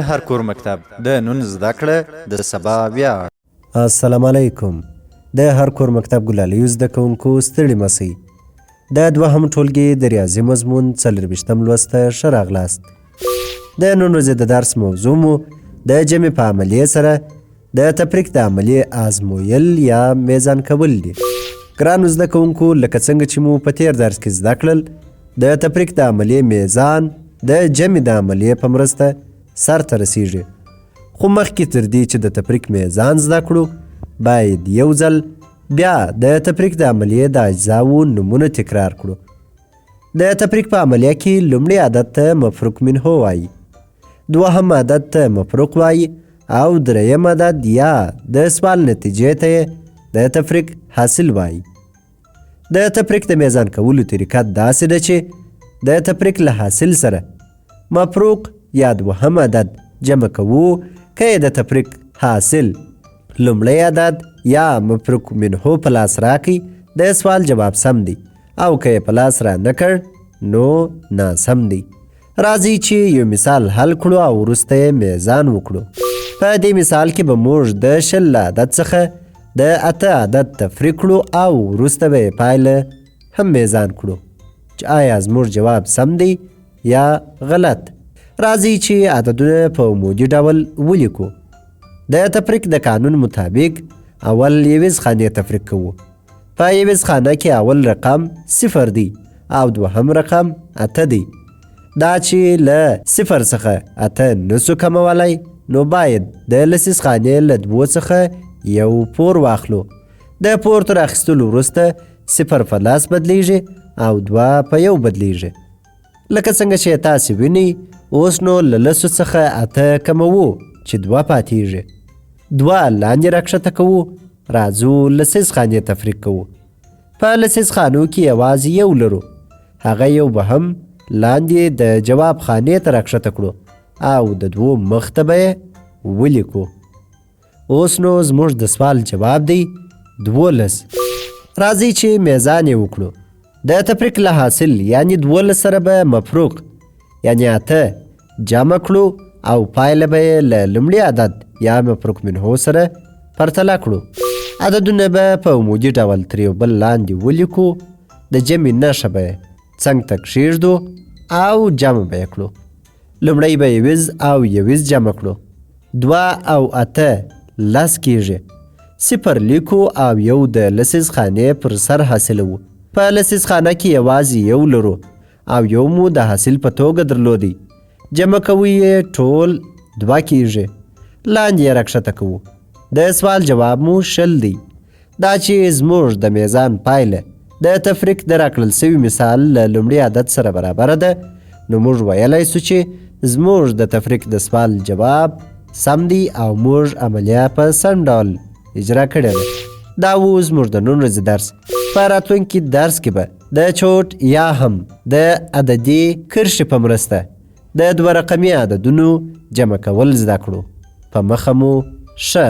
هر کور مکتب د نن زده کړه د سبا ویاړ. السلام علیکم. د هر کور مکتب ګلالیو زده کوونکو ستړي مسئ. د دوهم ټولګي د ریاضي مضمون 24م لوست ته ښه راغلاست. د نن ورځې د درس موضوع مو د جمع په عملیې سره د تفریق د عملیې آزمویل یا مېزان کول دي. ګرانو زده کوونکو، لکه څنګه چې مو په تیر درس کې زده کړل، د تفریق د عملیې مېزان د جمع د عملیې په مرسته سرته رسیږي. خو مخکې تر دې چې د تفریق مېزان زده کړو، باید یو ځل بیا د تفریق د عملیې د اجزاو نومونه تکرار کړو. د تفریق په عملیه کې لومړی عدد ته مفروق منه وایي، دوهم عدد ته مفروق وایي او دریم عدد یا د سوال نتیجې ته د تفریق حاصل وایي. د تفریق د میزان کولو طریقه داسې ده چې د تفریق له حاصل سره مفروق یا دوهم عدد جمع کوو. که د تفریق حاصل لومړی عدد یا مفروق منه په لاس راکړي، د سوال جواب سم دی، او که یې په لاس را نه کړ نو ناسم دی. راځئ چې یو مثال حل کړو او وروسته یې میزان وکړو. په دې مثال کې به موږ د 20 عدد څخه د 8 عدد تفریق کړو او وروسته به یې پایله هم میزان کړو چې آیا زموږ جواب سم دی یا غلط. راځئ چې عددونه په عمودي ډول ولیکو. د تفریق د قانون مطابق اول یویز خانې تفریق کوو. په یویز خانه کې اول رقم 0 دی او دوهم رقم 8 دی. دا چې له 0 څخه 8 نسو کمولی، نو باید د لسیز خانې له 2 څخه یو پور واخلو. د پور تر اخیستلو وروسته 0 په لاس بدلیږي او 2 په 1 بدلیږي. لکه څنګه چې تاسې وینئ، اوس نو له لسو څخه 8 کموو چې 2 پاتیږي. 2 لاندې راکښته کوو. راځو لسیز خانې تفریق کوو. په لسیز خانو کې یوازې یو لرو، هغه یو به هم لاندې د جواب خانې ته راکښته کړو او د 2 مخ ته به یې ولیکو. اوس نو زموږ د سوال جواب دی 12. راځئ چې میزان یې وکړو. د تفریق له حاصل یعنی 12 سره به مفروق یعنی 8 جمع کړو او پایله به یې له لومړي عدد یا مفروق منه سره پرتله کړو. عددونه به په عمودي ډول تر یو بل لاندې ولیکو. د جمع نښه به یې څنګ ته کښېږدو او جمع به یې کړو. لومړی به یویز او یویز جمع کړو. 2 او 8 10 کېږي. 0 لیکو او یو د لسیز خانې پر سر حاصلوو. په لسیز خانه کې یوازې یو لرو او یو مو د حاصل په توګه درلودی. جمع کوو یې ټول 2 کېږي. لاندې یې راکښته کوو. د سوال جواب مو 20 دی. دا چې زموږ د میزان پایله د تفریق د راکړل سوي مثال له لومړي عدد سره برابره ده، نو موږ ویلی سو چې زموږ د تفریق د سوال جواب سم دی او موږ عملیه په سم ډول اجرا کړې ده. دا و زموږ د نن ورځې درس. په راتلونکي درس کې به د چوټ یا هم د عددي کرښې په مرسته د 2 رقمي عددونو جمع کول زده کړو. په مخه مو ښه.